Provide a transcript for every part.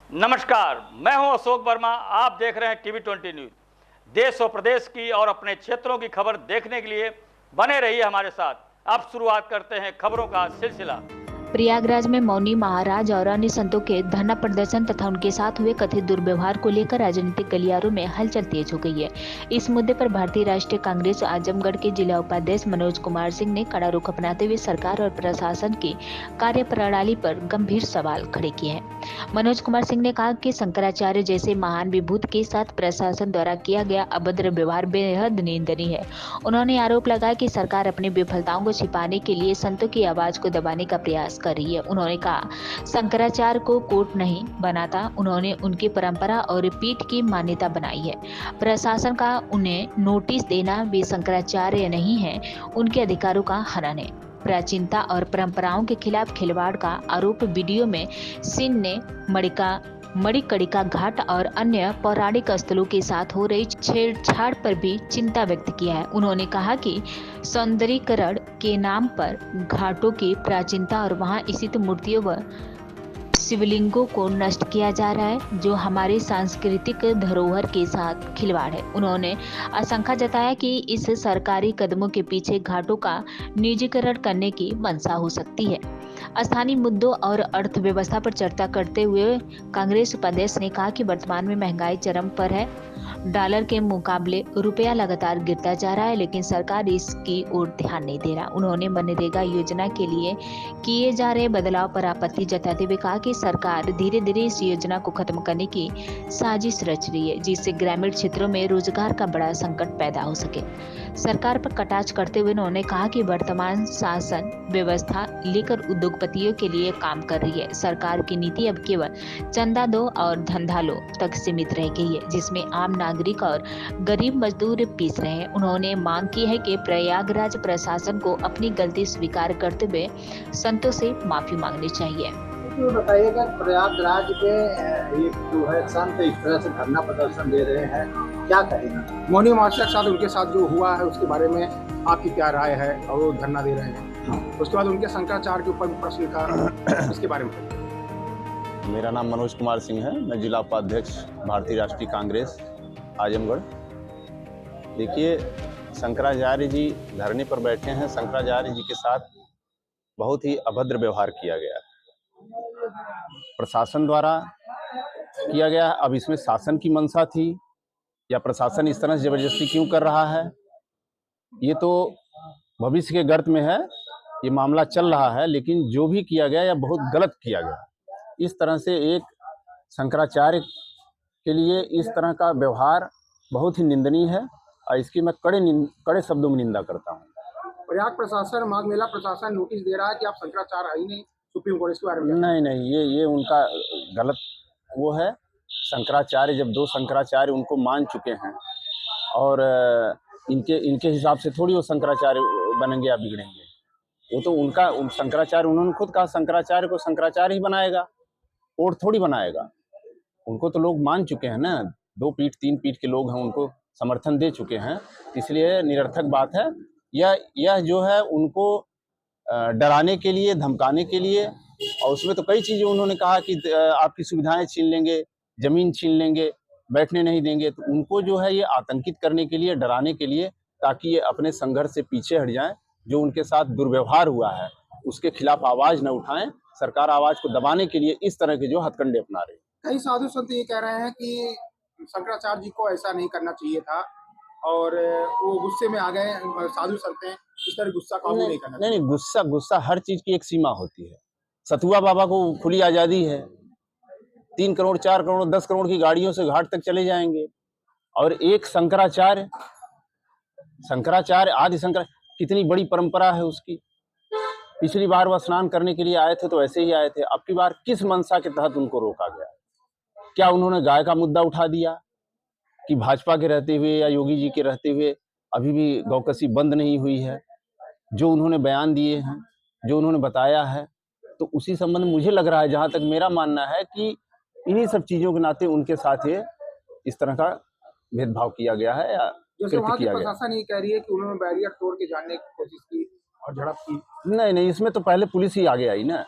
नमस्कार, मैं हूं अशोक वर्मा। आप देख रहे हैं टीवी 20 न्यूज। देश और प्रदेश की और अपने क्षेत्रों की खबर देखने के लिए बने रहिए हमारे साथ। अब शुरुआत करते हैं खबरों का सिलसिला। प्रयागराज में मौनी महाराज और अन्य संतों के धरना प्रदर्शन तथा उनके साथ हुए कथित दुर्व्यवहार को लेकर राजनीतिक गलियारों में हलचल तेज हो गई है। इस मुद्दे पर भारतीय राष्ट्रीय कांग्रेस आजमगढ़ के जिला उपाध्यक्ष मनोज कुमार सिंह ने कड़ा रुख अपनाते हुए सरकार और प्रशासन की कार्यप्रणाली पर गंभीर सवाल खड़े किए हैं। मनोज कुमार सिंह ने कहा कि शंकराचार्य जैसे महान विभूत के साथ प्रशासन द्वारा किया गया अभद्र व्यवहार बेहद निंदनीय है। उन्होंने आरोप लगाया कि सरकार अपनी विफलताओं को छिपाने के लिए संतों की आवाज को दबाने का प्रयास कर रही है। उन्होंने कहा, शंकराचार्य को कोर्ट नहीं बनाता, उन्होंने उनकी परंपरा और पीठ की मान्यता बनाई है। प्रशासन का उन्हें नोटिस देना भी शंकराचार्य नहीं है, उनके अधिकारों का हनन है। प्राचीनता और परंपराओं के खिलाफ खिलवाड़ का आरोप वीडियो में सिंह ने मणिकर्णिका घाट और अन्य पौराणिक स्थलों के साथ हो रही छेड़छाड़ पर भी चिंता व्यक्त किया है। उन्होंने कहा कि सौंदर्यीकरण के नाम पर घाटों की प्राचीनता और वहां स्थित मूर्तियों व शिवलिंगों को नष्ट किया जा रहा है, जो हमारी सांस्कृतिक धरोहर के साथ खिलवाड़ है। उन्होंने आशंका जताया कि इस सरकारी कदमों के पीछे घाटों का निजीकरण करने की मंशा हो सकती है। स्थानीय मुद्दों और अर्थव्यवस्था पर चर्चा करते हुए कांग्रेस उपाध्यक्ष ने कहा कि वर्तमान में महंगाई चरम पर है। डॉलर के मुकाबले रुपया लगातार गिरता जा रहा है, लेकिन सरकार इसकी ओर ध्यान नहीं दे रहा। उन्होंने मनरेगा योजना के लिए किए जा रहे बदलाव पर आपत्ति जताते हुए कहा कि सरकार धीरे धीरे इस योजना को खत्म करने की साजिश रच रही है, जिससे ग्रामीण क्षेत्रों में रोजगार का बड़ा संकट पैदा हो सके। सरकार पर कटाक्ष करते हुए उन्होंने कहा कि वर्तमान शासन व्यवस्था लेकर उद्योगपतियों के लिए काम कर रही है। सरकार की नीति अब केवल चंदा दो और धंधा लो तक सीमित रह गई है, जिसमें आम नागरिक और गरीब मजदूर पीस रहे हैं। उन्होंने मांग की है कि प्रयागराज प्रशासन को अपनी गलती स्वीकार करते हुए संतों से माफी मांगनी चाहिए। तो बताइएगा, प्रयागराज में ये जो है संत इस तरह से धरना प्रदर्शन दे रहे हैं, क्या कहेंगे? मौनी महाशय के साथ उनके साथ जो हुआ है उसके बारे में आपकी क्या राय है? और वो धरना दे रहे हैं, उसके बाद उनके शंकराचार्य के ऊपर प्रश्न था, इसके बारे में। मेरा नाम मनोज कुमार सिंह है, मैं जिला उपाध्यक्ष भारतीय राष्ट्रीय कांग्रेस आजमगढ़। देखिए, शंकराचार्य जी धरने पर बैठे हैं। शंकराचार्य जी के साथ बहुत ही अभद्र व्यवहार किया गया, प्रशासन द्वारा किया गया। अब इसमें शासन की मंशा थी या प्रशासन इस तरह से जबरदस्ती क्यों कर रहा है, ये तो भविष्य के गर्त में है, ये मामला चल रहा है। लेकिन जो भी किया गया या बहुत गलत किया गया। इस तरह से एक शंकराचार्य के लिए इस तरह का व्यवहार बहुत ही निंदनीय है और इसकी मैं कड़े शब्दों में निंदा करता हूँ। प्रयाग प्रशासन, माघ मेला प्रशासन नोटिस दे रहा है कि आप शंकराचार्य है ही नहीं सुप्रीम कोर्ट, इसके बारे में। नहीं, ये उनका गलत वो है। शंकराचार्य, जब दो शंकराचार्य उनको मान चुके हैं और इनके हिसाब से थोड़ी वो शंकराचार्य बनेंगे या बिगड़ेंगे। वो तो उनका शंकराचार्य, उन्होंने खुद कहा शंकराचार्य को शंकराचार्य ही बनाएगा, कोर्ट थोड़ी बनाएगा। उनको तो लोग मान चुके हैं ना, 2 पीठ 3 पीठ के लोग हैं, उनको समर्थन दे चुके हैं। इसलिए निरर्थक बात है। यह जो है उनको डराने के लिए, धमकाने के लिए, और उसमें तो कई चीजें उन्होंने कहा कि आपकी सुविधाएं छीन लेंगे, जमीन छीन लेंगे, बैठने नहीं देंगे। तो उनको जो है ये आतंकित करने के लिए, डराने के लिए, ताकि ये अपने संघर्ष से पीछे हट जाएं। जो उनके साथ दुर्व्यवहार हुआ है उसके खिलाफ आवाज न उठाएं। सरकार आवाज को दबाने के लिए इस तरह के जो हथकंडे अपना रही है। कई साधु संत ये कह रहे हैं कि शंकराचार्य जी को ऐसा नहीं करना चाहिए था और वो गुस्से में आ गए। साधु संत हैं, इस तरह गुस्सा काबू नहीं करना। नहीं, गुस्सा हर चीज की एक सीमा होती है। सतुआ बाबा को खुली आजादी है, 3 करोड़ 4 करोड़ 10 करोड़ की गाड़ियों से घाट तक चले जाएंगे। और एक शंकराचार्य आदि शंकर, कितनी बड़ी परंपरा है उसकी। पिछली बार वह स्नान करने के लिए आए थे तो ऐसे ही आए थे। अब की बार किस मंशा के तहत उनको रोका गया? क्या उन्होंने गाय का मुद्दा उठा दिया कि भाजपा के रहते हुए या योगी जी के रहते हुए अभी भी गौकसी बंद नहीं हुई है? जो उन्होंने बयान दिए हैं, जो उन्होंने बताया है, तो उसी संबंध में मुझे लग रहा है, जहां तक मेरा मानना है, कि इन्हीं सब चीजों के नाते उनके साथ ये इस तरह का भेदभाव किया गया है या जैसे वहाँ की प्रशासन ये कह रही है कि उन्होंने बैरियर तोड़ के जाने की कोशिश की और झड़प की। नहीं, इसमें तो पहले पुलिस ही आगे आई ना।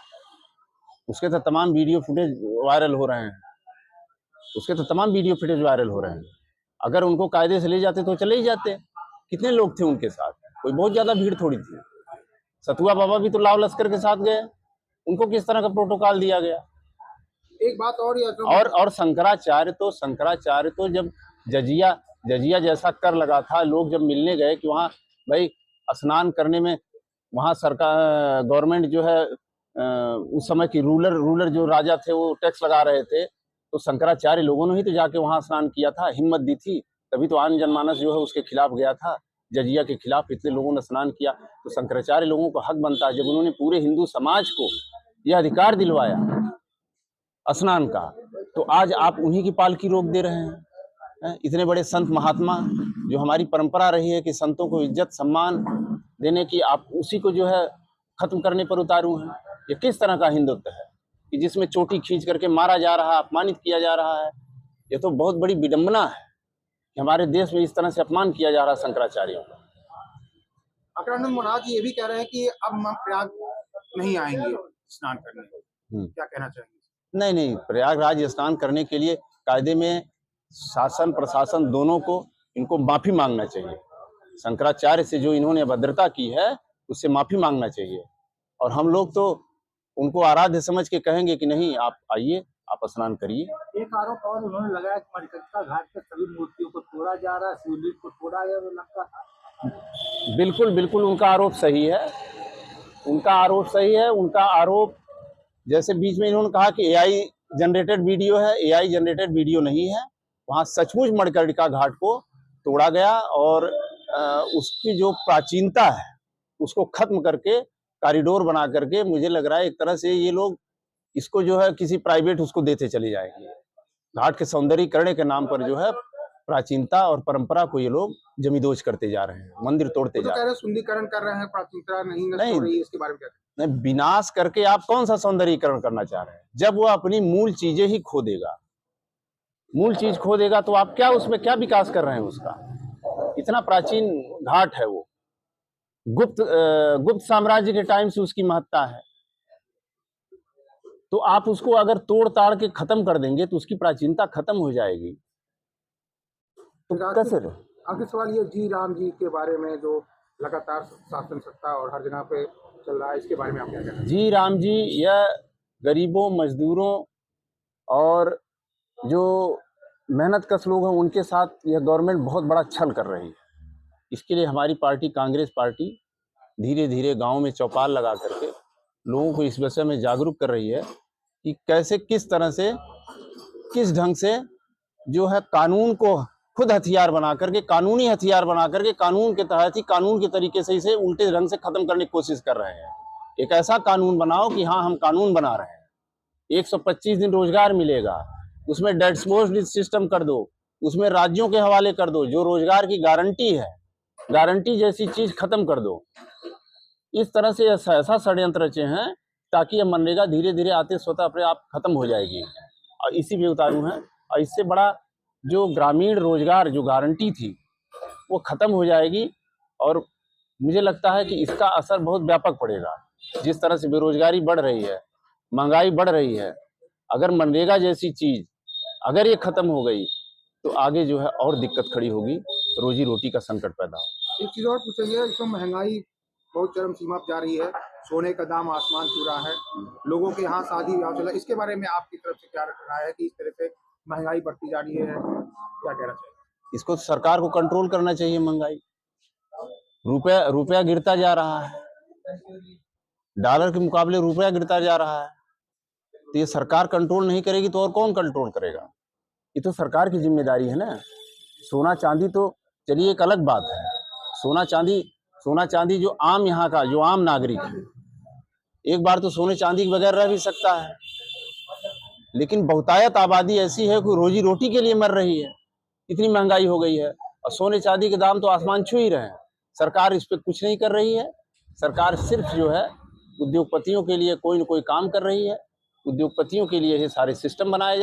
उसके तो तमाम वीडियो फुटेज वायरल हो रहे हैं। उसके तो तमाम वीडियो फुटेज वायरल हो रहे हैं। अगर उनको कायदे से ले जाते तो चले ही जाते। कितने लोग थे उनके साथ? कोई बहुत ज्यादा भीड़ थोड़ी थी। सतुआ बाबा भी तो लाव लश्कर के साथ गए, उनको किस तरह का प्रोटोकॉल दिया गया? एक बात और ये और शंकराचार्य तो जब जजिया जैसा कर लगा था, लोग जब मिलने गए कि वहाँ भाई स्नान करने में, वहाँ सरकार गवर्नमेंट जो है उस समय की रूलर जो राजा थे वो टैक्स लगा रहे थे, तो शंकराचार्य लोगों ने ही तो जाके वहाँ स्नान किया था, हिम्मत दी थी, तभी तो आम जनमानस जो है उसके खिलाफ गया था, जजिया के खिलाफ इतने लोगों ने स्नान किया। तो शंकराचार्य लोगों को हक बनता है, जब उन्होंने पूरे हिंदू समाज को यह अधिकार दिलवाया स्नान का, तो आज आप उन्हीं की पालकी रोक दे रहे हैं। इतने बड़े संत महात्मा, जो हमारी परंपरा रही है कि संतों को इज्जत सम्मान देने की, आप उसी को जो है खत्म करने पर उतारू हैं। ये किस तरह का हिंदुत्व है कि जिसमें चोटी खींच करके मारा जा रहा है, अपमानित किया जा रहा है? ये तो बहुत बड़ी विडंबना है कि हमारे देश में इस तरह से अपमान किया जा रहा है शंकराचार्यों का। अकरानंद महाराज जी ये भी कह रहे हैं कि अब हम प्रयाग नहीं आएंगे स्नान करने, क्या कहना चाहेंगे? नहीं, प्रयागराज स्नान करने के लिए कायदे में शासन प्रशासन दोनों को इनको माफी मांगना चाहिए। शंकराचार्य से जो इन्होंने अभद्रता की है उससे माफी मांगना चाहिए, और हम लोग तो उनको आराध्य समझ के कहेंगे कि नहीं, आप आइए, आप स्नान करिए। एक आरोप और उन्होंने लगाया कि मणिकर्णिका घाट पे सभी मूर्तियों को तोड़ा जा रहा है, शिवलिंग को तोड़ा गया, वो लगता था। बिल्कुल उनका आरोप सही है, उनका आरोप जैसे बीच में इन्होंने कहा कि एआई जनरेटेड वीडियो है, एआई जनरेटेड वीडियो नहीं है। वहाँ सचमुच मणिकर्णिका घाट को तोड़ा गया और उसकी जो प्राचीनता है उसको खत्म करके कॉरिडोर बना करके, मुझे लग रहा है एक तरह से ये लोग इसको जो है किसी प्राइवेट उसको देते चले जाएंगे। घाट के सौंदर्यीकरण के नाम पर जो है प्राचीनता और परंपरा को ये लोग जमींदोज करते जा रहे हैं, मंदिर तोड़ते जा रहे हैं, सुंदरीकरण कर रहे हैं, प्राचीनता नहीं हो रही है, इसके बारे में क्या? नहीं, विनाश करके आप कौन सा सौंदर्यीकरण करना चाह रहे हैं? जब वो अपनी मूल चीजें ही खो देगा, मूल चीज खो देगा, तो आप क्या उसमें क्या विकास कर रहे हैं उसका? इतना प्राचीन घाट है वो, गुप्त साम्राज्य के टाइम से उसकी महत्ता है, तो आप उसको अगर तोड़ ताड़ के खत्म कर देंगे तो उसकी प्राचीनता खत्म हो जाएगी। तो कैसे? आगे सवाल ये जी राम जी के बारे में जो लगातार शासन सत्ता और हर जगह पे चल रहा है, इसके बारे में आप क्या कहते हैं? जी राम जी, यह गरीबों, मजदूरों और जो मेहनत कश लोग हैं उनके साथ यह गवर्नमेंट बहुत बड़ा छल कर रही है। इसके लिए हमारी पार्टी, कांग्रेस पार्टी, धीरे धीरे गांव में चौपाल लगा करके लोगों को इस विषय में जागरूक कर रही है कि कैसे, किस तरह से, किस ढंग से जो है कानून को खुद हथियार बना करके, कानूनी हथियार बना करके, कानून के तहत ही, कानून के तरीके से इसे उल्टे ढंग से खत्म करने की कोशिश कर रहे हैं। एक ऐसा कानून बनाओ कि हाँ, हम कानून बना रहे हैं, 125 दिन रोजगार मिलेगा, उसमें डेस्पोज सिस्टम कर दो, उसमें राज्यों के हवाले कर दो, जो रोजगार की गारंटी है, गारंटी जैसी चीज खत्म कर दो। इस तरह से ऐसा षड्यंत्र रचे हैं ताकि यह मनरेगा धीरे धीरे आते स्वतः अपने आप खत्म हो जाएगी, और इसी पे उतारू है। और इससे बड़ा जो ग्रामीण रोजगार जो गारंटी थी वो खत्म हो जाएगी, और मुझे लगता है कि इसका असर बहुत व्यापक पड़ेगा। जिस तरह से बेरोजगारी बढ़ रही है, महंगाई बढ़ रही है, अगर मनरेगा जैसी चीज अगर ये खत्म हो गई तो आगे जो है और दिक्कत खड़ी होगी, रोजी रोटी का संकट पैदा हो। एक चीज और पूछेंगे, इसमें महंगाई बहुत चरम सीमा पर जा रही है, सोने का दाम आसमान छू रहा है, लोगों के यहाँ शादी विवाह चला, इसके बारे में आपकी तरफ से क्या राय है कि इस तरह से महंगाई बढ़ती जा रही है, क्या कहना चाहिए? इसको सरकार को कंट्रोल करना चाहिए। महंगाई, रुपया गिरता जा रहा है, डॉलर के मुकाबले रुपया गिरता जा रहा है, तो ये सरकार कंट्रोल नहीं करेगी तो और कौन कंट्रोल करेगा? ये तो सरकार की जिम्मेदारी है ना। सोना चांदी तो चलिए एक अलग बात है, सोना चांदी जो आम यहाँ का जो आम नागरिक है, एक बार तो सोने चांदी के बगैर रह भी सकता है, लेकिन बहुतायत आबादी ऐसी है कि रोजी रोटी के लिए मर रही है, इतनी महंगाई हो गई है, और सोने चांदी के दाम तो आसमान छू ही रहे हैं। सरकार इस पे कुछ नहीं कर रही है। सरकार सिर्फ जो है उद्योगपतियों के लिए कोई न कोई काम कर रही है, उद्योगपतियों के लिए ये सारे सिस्टम बनाए